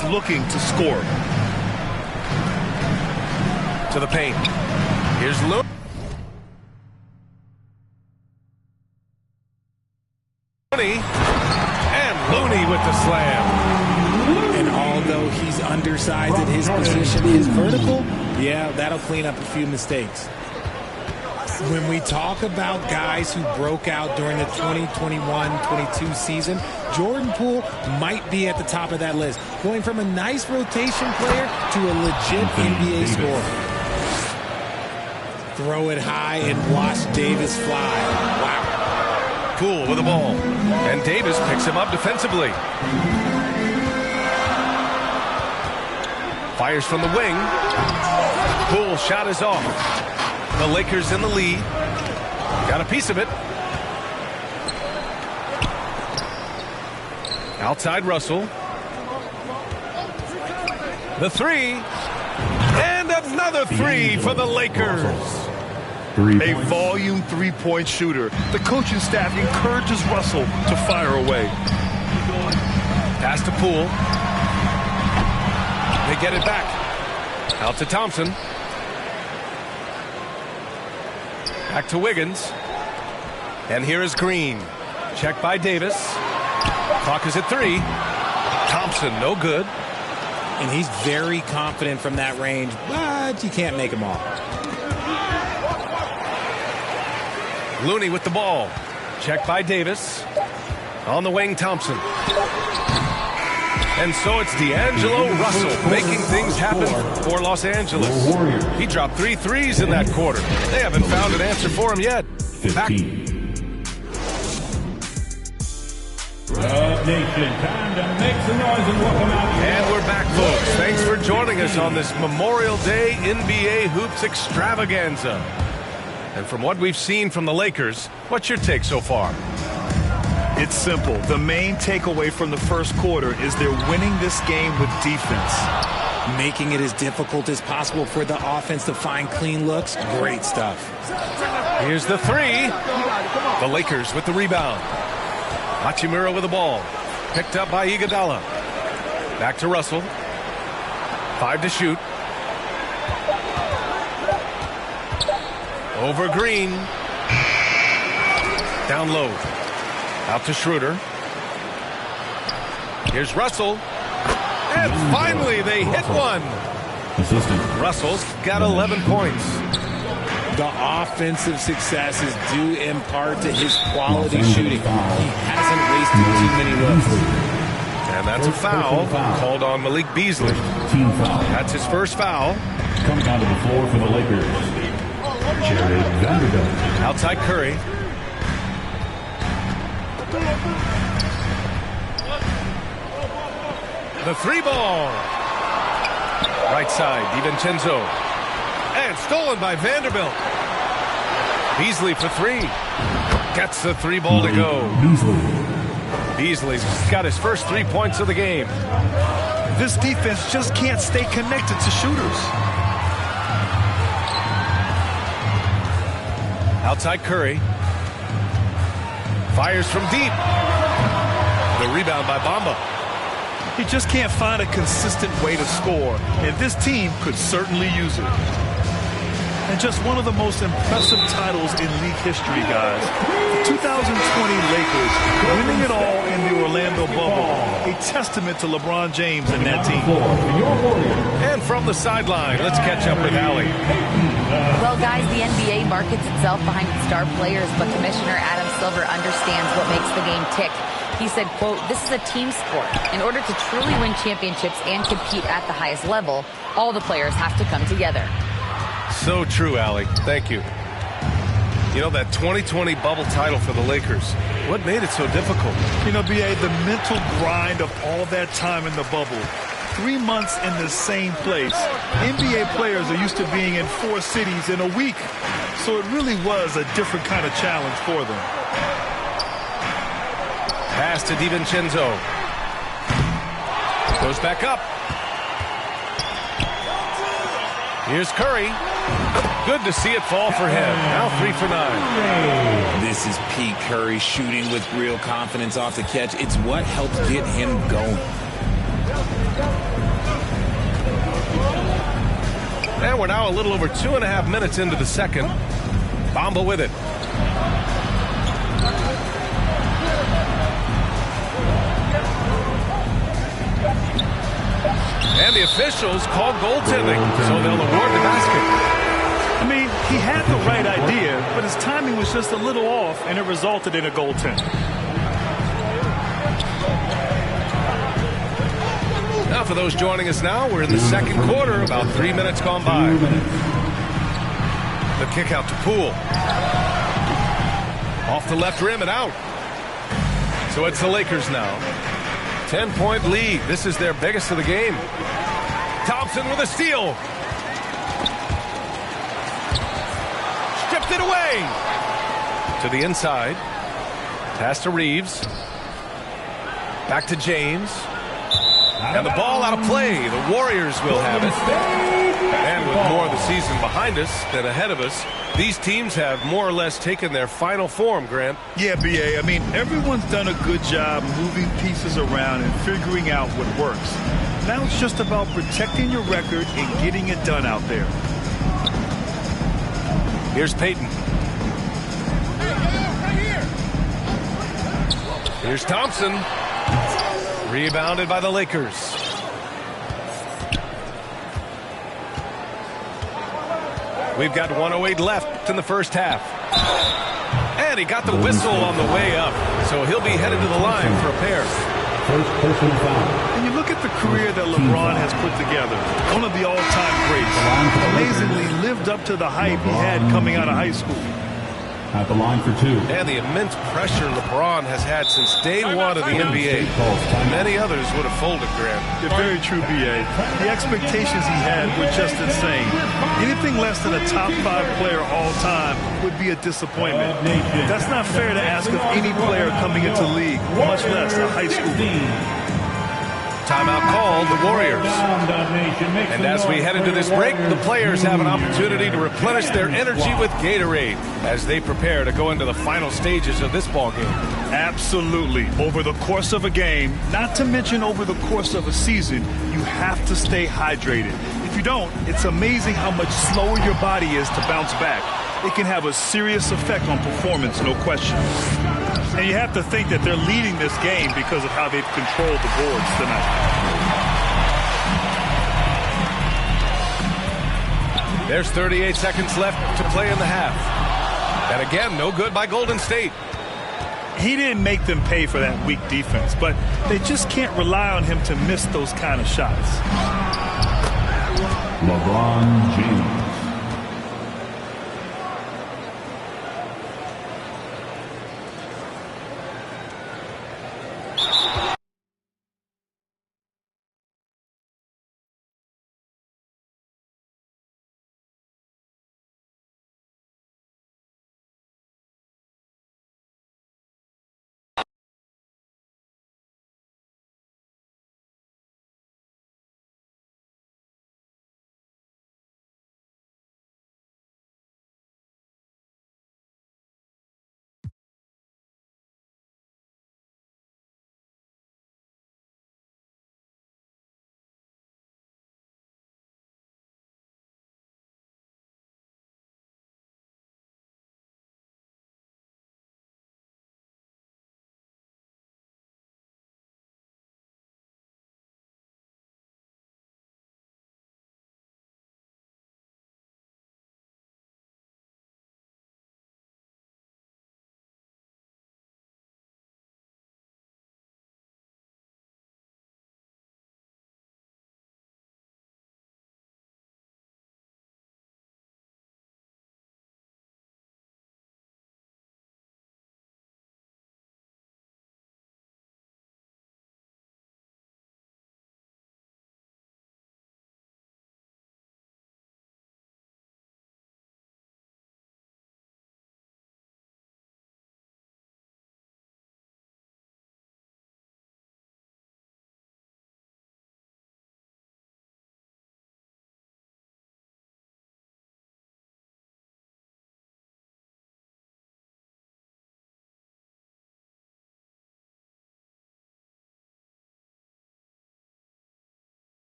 is looking to score. To the paint. Here's Looney. And Looney with the slam. And although he's undersized at his position, his vertical, yeah, that'll clean up a few mistakes. When we talk about guys who broke out during the 2021-22 season, Jordan Poole might be at the top of that list, going from a nice rotation player to a legit NBA scorer. Throw it high and watch Davis fly. Wow. Poole with the ball. And Davis picks him up defensively. Fires from the wing. Poole's shot is off. The Lakers in the lead. Got a piece of it. Outside Russell. The three. And another three for the Lakers. A volume three-point shooter. The coaching staff encourages Russell to fire away. Pass to Poole. They get it back. Out to Thompson. Back to Wiggins. And here is Green. Check by Davis. Clock is at 3. Thompson, no good. And he's very confident from that range, but you can't make him all. Looney with the ball. Check by Davis. On the wing, Thompson. And so it's D'Angelo Russell making things happen for Los Angeles. He dropped 3 threes in that quarter. They haven't found an answer for him yet. Back. And we're back, folks. Thanks for joining us on this Memorial Day NBA Hoops extravaganza. And from what we've seen from the Lakers, what's your take so far? It's simple. The main takeaway from the first quarter is they're winning this game with defense. Making it as difficult as possible for the offense to find clean looks. Great stuff. Here's the three. The Lakers with the rebound. Hachimura with the ball. Picked up by Iguodala. Back to Russell. 5 to shoot. Over Green. Down low. Out to Schroeder. Here's Russell. And finally they hit one. Russell's got 11 points. The offensive success is due in part to his quality shooting. He hasn't wasted too many looks. And that's a foul called on Malik Beasley. That's his first foul. Coming onto the floor for the Lakers, Jared Vanderbilt. Outside Curry. The three ball. Right side, DiVincenzo. And stolen by Vanderbilt. Beasley for 3. Gets the 3 ball to go. Beasley's got his first 3 points of the game. This defense just can't stay connected to shooters. Outside Curry. Fires from deep. The rebound by Bamba. He just can't find a consistent way to score, and this team could certainly use it. And just one of the most impressive titles in league history, guys. The 2020 Lakers winning it all in the Orlando bubble. A testament to LeBron James and that team. And from the sideline, let's catch up with Allie. Well, guys, the NBA markets itself behind its star players, but Commissioner Adam Silver understands what makes the game tick. He said, quote, "This is a team sport. In order to truly win championships and compete at the highest level, all the players have to come together." So true, Allie. Thank you. You know, that 2020 bubble title for the Lakers, what made it so difficult? You know, B.A., the mental grind of all that time in the bubble. 3 months in the same place. NBA players are used to being in 4 cities in a week. So it really was a different kind of challenge for them. Pass to DiVincenzo. Goes back up. Here's Curry. Good to see it fall for him. Now 3 for 9. This is Pete Curry shooting with real confidence off the catch. It's what helps get him going. We're now a little over 2.5 minutes into the second. Bamba with it. And the officials call goaltending, so they'll award the basket. I mean, he had the right idea, but his timing was just a little off, and it resulted in a goaltend. Now, for those joining us now, we're in the second quarter, about 3 minutes gone by. The kick out to Poole. Off the left rim and out. So it's the Lakers now. 10-point lead. This is their biggest of the game. Thompson with a steal. Stripped it away. To the inside. Pass to Reeves. Back to James. And the ball out of play. The Warriors will have it. And with more of the season behind us than ahead of us, these teams have more or less taken their final form, Grant. Yeah, B.A. I mean, everyone's done a good job moving pieces around and figuring out what works. Now it's just about protecting your record and getting it done out there. Here's Payton. Here's Thompson. Rebounded by the Lakers. We've got 1:08 left in the first half. And he got the whistle on the way up, so he'll be headed to the line for a pair. First personal foul. And you look at the career that LeBron has put together, one of the all-time greats. Amazingly lived up to the hype he had coming out of high school. At the line for two. And the immense pressure LeBron has had since day one of the NBA. Many others would have folded, Grant. You're very true, B.A. The expectations he had were just insane. Anything less than a top 5 player all time would be a disappointment. That's not fair to ask of any player coming into the league, much less a high school. Timeout called, the Warriors. And as we head into this break, the players have an opportunity to replenish their energy with Gatorade as they prepare to go into the final stages of this ball game. Absolutely. Over the course of a game, not to mention over the course of a season, you have to stay hydrated. If you don't, it's amazing how much slower your body is to bounce back. It can have a serious effect on performance, no question. And you have to think that they're leading this game because of how they've controlled the boards tonight. There's 38 seconds left to play in the half. And again, no good by Golden State. He didn't make them pay for that weak defense, but they just can't rely on him to miss those kind of shots. LeBron James.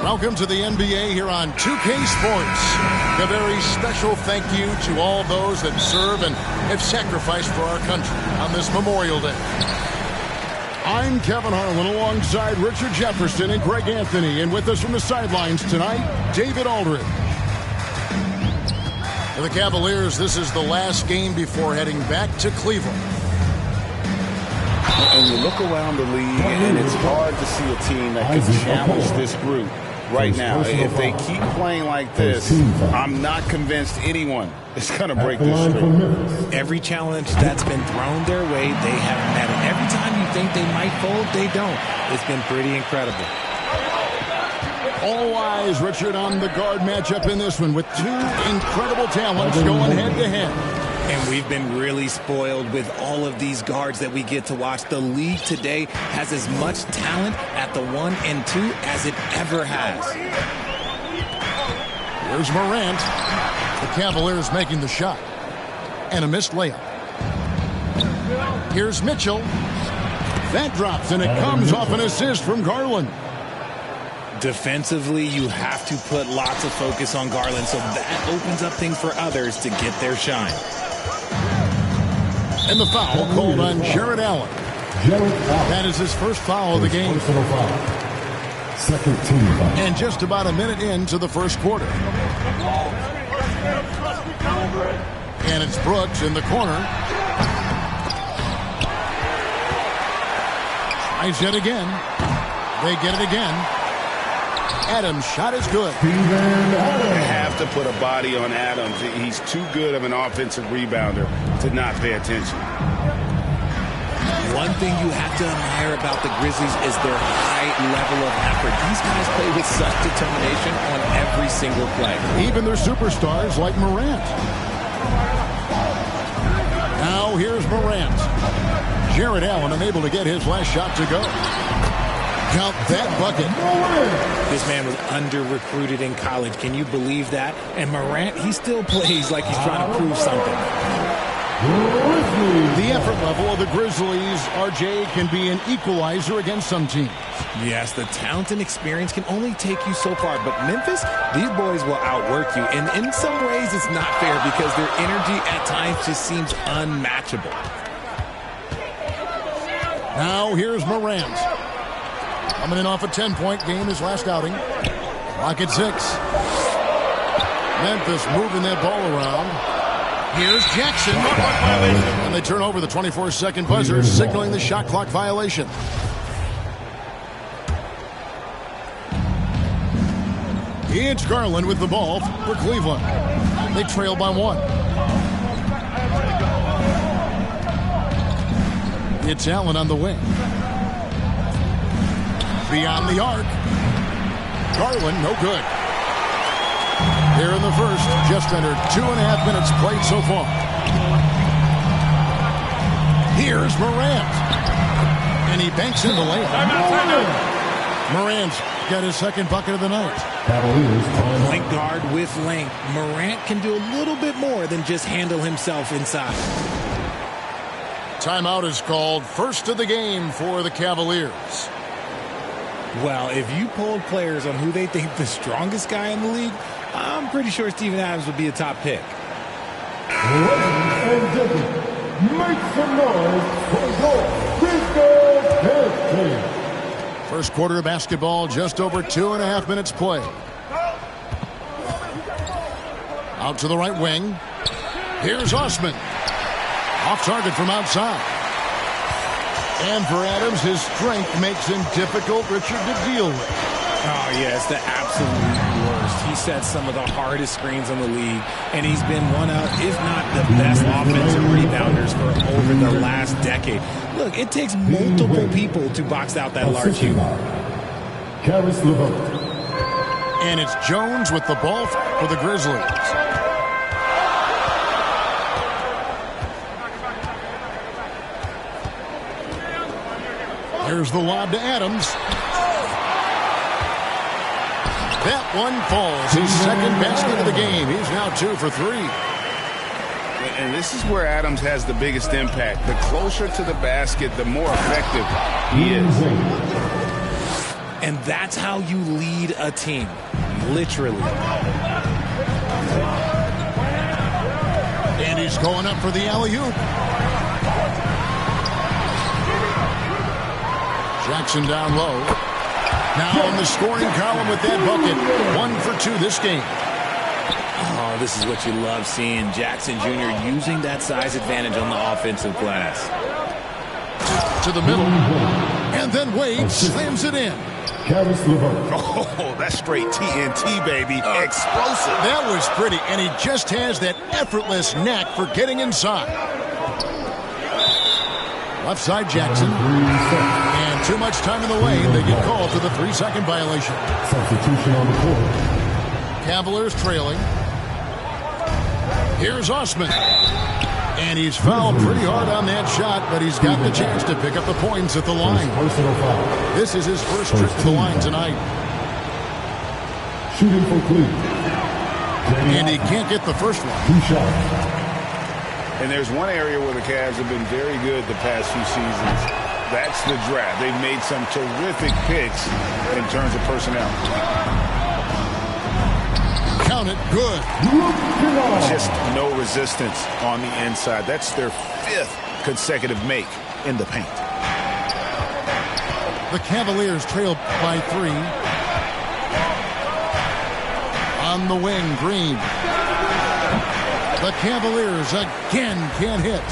Welcome to the NBA here on 2K Sports. A very special thank you to all those that serve and have sacrificed for our country on this Memorial Day. I'm Kevin Harlan alongside Richard Jefferson and Greg Anthony. And with us from the sidelines tonight, David Aldridge. For the Cavaliers, this is the last game before heading back to Cleveland. And you look around the league, and it's hard to see a team that can challenge this group right now. If they keep playing like this, I'm not convinced anyone is going to break this streak. Every challenge that's been thrown their way, they have met it. Every time you think they might fold, they don't. It's been pretty incredible. All eyes, Richard, on the guard matchup in this one with two incredible talents going head-to-head. And we've been really spoiled with all of these guards that we get to watch. The league today has as much talent at the 1 and 2 as it ever has. Here's Morant. The Cavaliers making the shot. And a missed layup. Here's Mitchell. That drops, and it comes off an assist from Garland. Defensively, you have to put lots of focus on Garland, so that opens up things for others to get their shine. And the foul called on Jared Allen. That is his first foul of the game. Second team foul. And just about a minute into the first quarter. And it's Brooks in the corner. Tries it again. They get it again. Adams' shot is good. You have to put a body on Adams. He's too good of an offensive rebounder to not pay attention. One thing you have to admire about the Grizzlies is their high level of effort. These guys play with such determination on every single play. Even their superstars like Morant. Now here's Morant. Jared Allen unable to get his last shot to go. Count that bucket. This man was under-recruited in college. Can you believe that? And Morant, he still plays like he's trying to prove something. The effort level of the Grizzlies, RJ, can be an equalizer against some teams. Yes, the talent and experience can only take you so far. But Memphis, these boys will outwork you. And in some ways, it's not fair because their energy at times just seems unmatchable. Now here's Morant. Coming in off a 10-point game, his last outing. Clock at 6. Memphis moving that ball around. Here's Jackson. And they turn over the 24-second buzzer, signaling the shot clock violation. It's Garland with the ball for Cleveland. They trail by 1. It's Allen on the wing. Beyond the arc. Garland, no good. Here in the first, just under 2.5 minutes played so far. Here's Morant. And he banks in the layup. Morant's got his second bucket of the night. Point guard with length. Morant can do a little bit more than just handle himself inside. Timeout is called. First of the game for the Cavaliers. Well, if you polled players on who they think the strongest guy in the league, I'm pretty sure Steven Adams would be a top pick. Ladies and gentlemen, make some noise for your Grizzlies team. First quarter of basketball, just over 2.5 minutes play. Out to the right wing. Here's Osman. Off target from outside. And for Adams, his strength makes him difficult, Richard, to deal with. Oh, yeah, it's the absolute worst. He sets some of the hardest screens in the league, and he's been one of, if not the best offensive rebounders for over the last decade. Look, it takes multiple people to box out that large human. And it's Jones with the ball for the Grizzlies. Here's the lob to Adams. That one falls. His second basket of the game. He's now 2 for 3. And this is where Adams has the biggest impact. The closer to the basket, the more effective he is. And that's how you lead a team, literally. And he's going up for the alley-oop. Jackson down low. Now in the scoring column with that bucket. 1 for 2 this game. Oh, this is what you love seeing. Jackson Jr. using that size advantage on the offensive glass. To the middle. And then Wade slams it in. Oh, that's straight TNT, baby. Explosive. That was pretty, and he just has that effortless knack for getting inside. Left side Jackson. And too much time in the lane. They get called for the 3-second violation. Substitution on the court. Cavaliers trailing. Here's Osman. And he's fouled pretty hard on that shot, but he's got the chance to pick up the points at the line. This is his first trip to the line tonight. Shooting for Cleveland. And he can't get the first one. 2 shots. And there's one area where the Cavs have been very good the past few seasons. That's the draft. They've made some terrific picks in terms of personnel. Count it, good. Just no resistance on the inside. That's their 5th consecutive make in the paint. The Cavaliers trail by 3. On the wing, Green. The Cavaliers again can't hit.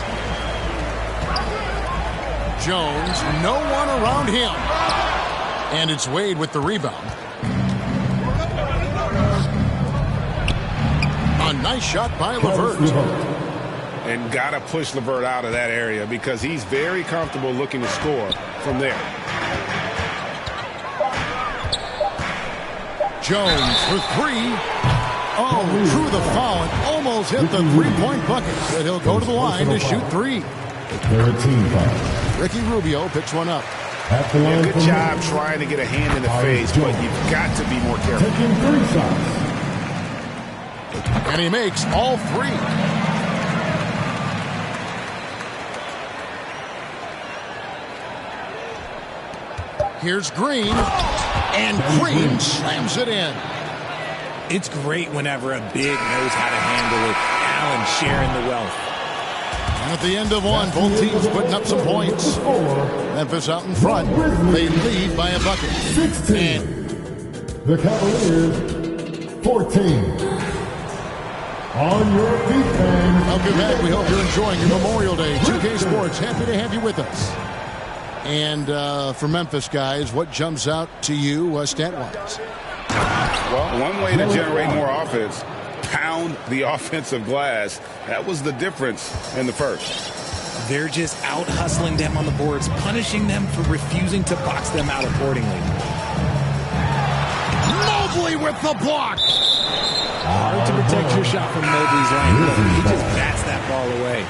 Jones, no one around him. And it's Wade with the rebound. A nice shot by LeVert. And got to push LeVert out of that area because he's very comfortable looking to score from there. Jones for 3. Oh, drew the foul and almost hit the 3-point bucket. But he'll go to the line to shoot 3. They're a team foul. Ricky Rubio picks one up. At the line Good job trying to get a hand in the face, but you've got to be more careful. Taking 3 shots. And he makes all 3. Here's Green. And Green slams it in. It's great whenever a big knows how to handle it. Allen sharing the wealth. And at the end of one, both teams putting up some points. Memphis out in front. They lead by a bucket. 16. The Cavaliers, 14. On your feet, fans. Welcome back. We hope you're enjoying your Memorial Day. 2K Sports, happy to have you with us. And for Memphis, guys, what jumps out to you stat-wise? Well, one way to generate more offense, pound the offensive glass. That was the difference in the first. They're just out-hustling them on the boards, punishing them for refusing to box them out accordingly. Mobley with the block. Hard to protect your shot from Mobley's lane, but he just bats that ball away.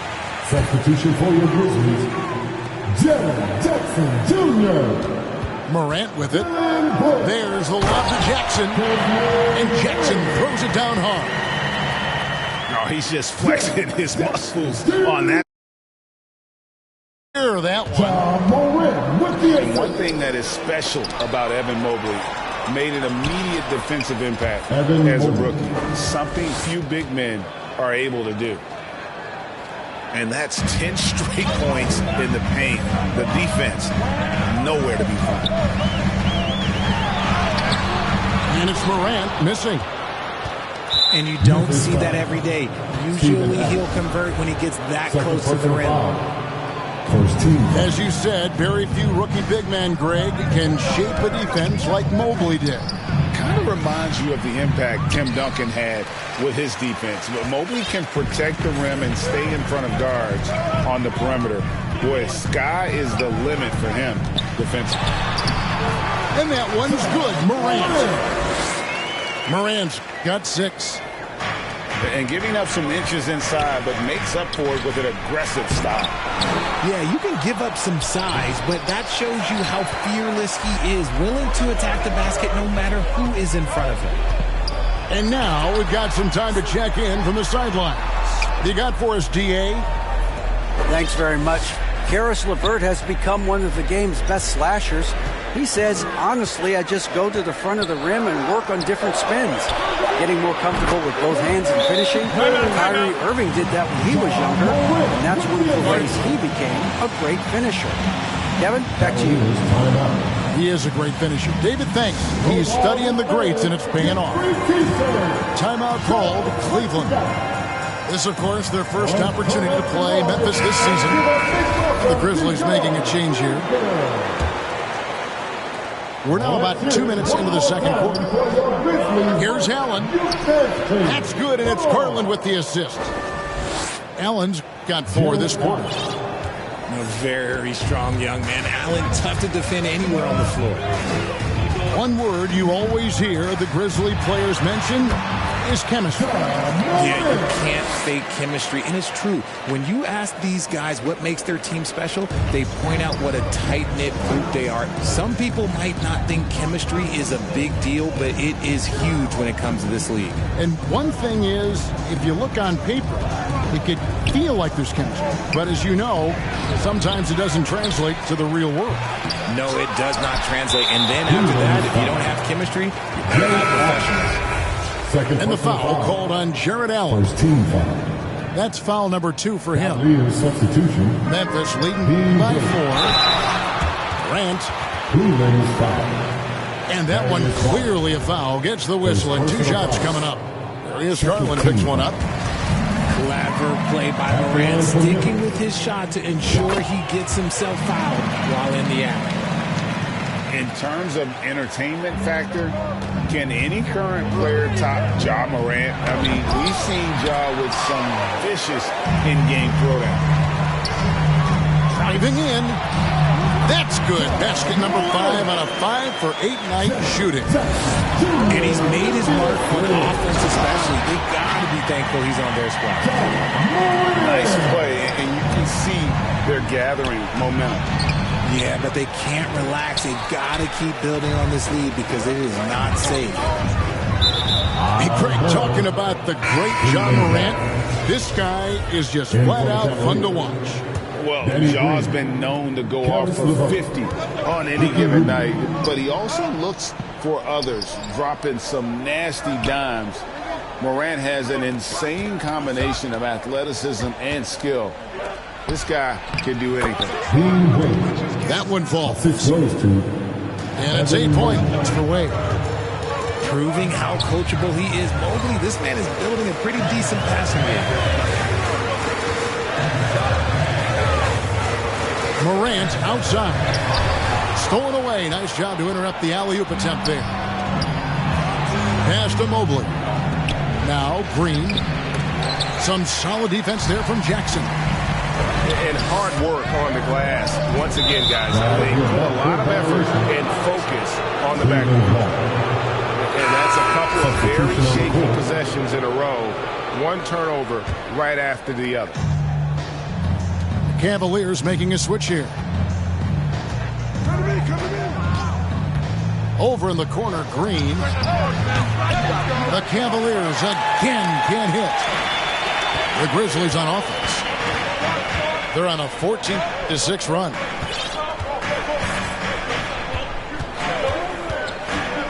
Substitution for your Grizzlies, Jared Jackson Jr. Morant with it. There's the lob to Jackson. And Jackson throws it down hard. No, he's just flexing his muscles on that. Hear that one. And one thing that is special about Evan Mobley, made an immediate defensive impact as a rookie. Something few big men are able to do. And that's 10 straight points in the paint. The defense, nowhere to be found. And it's Morant missing. And you don't see that every day. Usually he'll convert when he gets that close to the rim. First team. As you said, very few rookie big men, Greg, can shape a defense like Mobley did. Kind of reminds you of the impact Tim Duncan had with his defense. But Mobley can protect the rim and stay in front of guards on the perimeter. Boy, sky is the limit for him defensively. And that one's good. Morant's got 6. And giving up some inches inside, but makes up for it with an aggressive style. Yeah, you can give up some size, but that shows you how fearless he is, willing to attack the basket no matter who is in front of him. And now we've got some time to check in from the sidelines. You got for us, D.A.? Thanks very much. Karis LeVert has become one of the game's best slashers. He says, honestly, I just go to the front of the rim and work on different spins, getting more comfortable with both hands and finishing. Kyrie Irving did that when he was younger, and that's one of the ways he became a great finisher. Kevin, back to you. He is a great finisher. David thinks he's studying the greats, and it's paying off. Timeout called, Cleveland. This, of course, their first opportunity to play Memphis this season. The Grizzlies making a change here. We're now about 2 minutes into the second quarter. Here's Allen. That's good, and it's Garland with the assist. Allen's got 4 this quarter. A very strong young man. Allen, tough to defend anywhere on the floor. One word you always hear the Grizzly players mention is chemistry. Yeah, you can't fake chemistry, and it's true. When you ask these guys what makes their team special, they point out what a tight-knit group they are. Some people might not think chemistry is a big deal, but it is huge when it comes to this league. And one thing is, if you look on paper, it could feel like there's chemistry. But as you know, sometimes it doesn't translate to the real world. No, it does not translate. And then after that, if you don't have chemistry, you're not professionals. And the foul called on Jared Allen. First team foul. That's foul number 2 for him. Substitution. Memphis leading by 4. Grant. And that one clearly a foul. Gets the whistle and 2 shots coming up. There he is. Garland picks one up. Clever play by Morant, sticking with his shot to ensure he gets himself fouled while in the alley. In terms of entertainment factor, can any current player top Ja Morant? I mean, we've seen Ja with some vicious in-game throwdown. Driving in. That's good. Basket number 5 out of 5 for 8-night shooting. And he's made his mark on offense especially. They got to be thankful he's on their squad. Nice play, and you can see they're gathering momentum. Yeah, but they can't relax. They've got to keep building on this lead because it is not safe. Hey, Craig, talking about the great Ja Morant, this guy is just flat out fun to watch. Well, Ja's been known to go off for 50 on any given night, but he also looks for others, dropping some nasty dimes. Morant has an insane combination of athleticism and skill. This guy can do anything. That one falls. And it's 8 points for Wade. Proving how coachable he is. Mobley, this man is building a pretty decent passing game. Morant outside. Stolen away. Nice job to interrupt the alley-oop attempt there. Pass to Mobley. Now Green. Some solid defense there from Jackson. And hard work on the glass. Once again, guys, they put a lot of effort and focus on the backcourt. And that's a couple of very shaky possessions in a row. One turnover right after the other. Cavaliers making a switch here. Over in the corner, Green. The Cavaliers again can't hit. The Grizzlies on offense. They're on a 14-6 run.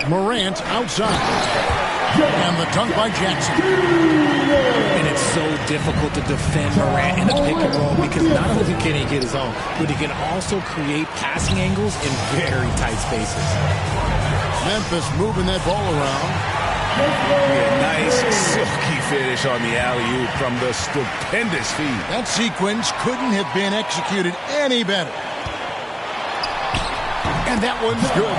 Morant outside. And the dunk by Jackson. And it's so difficult to defend Morant in a pick and roll because not only can he get his own, but he can also create passing angles in very tight spaces. Memphis moving that ball around. Yeah, nice silky finish on the alley-oop from the stupendous feed. That sequence couldn't have been executed any better. And that one's good.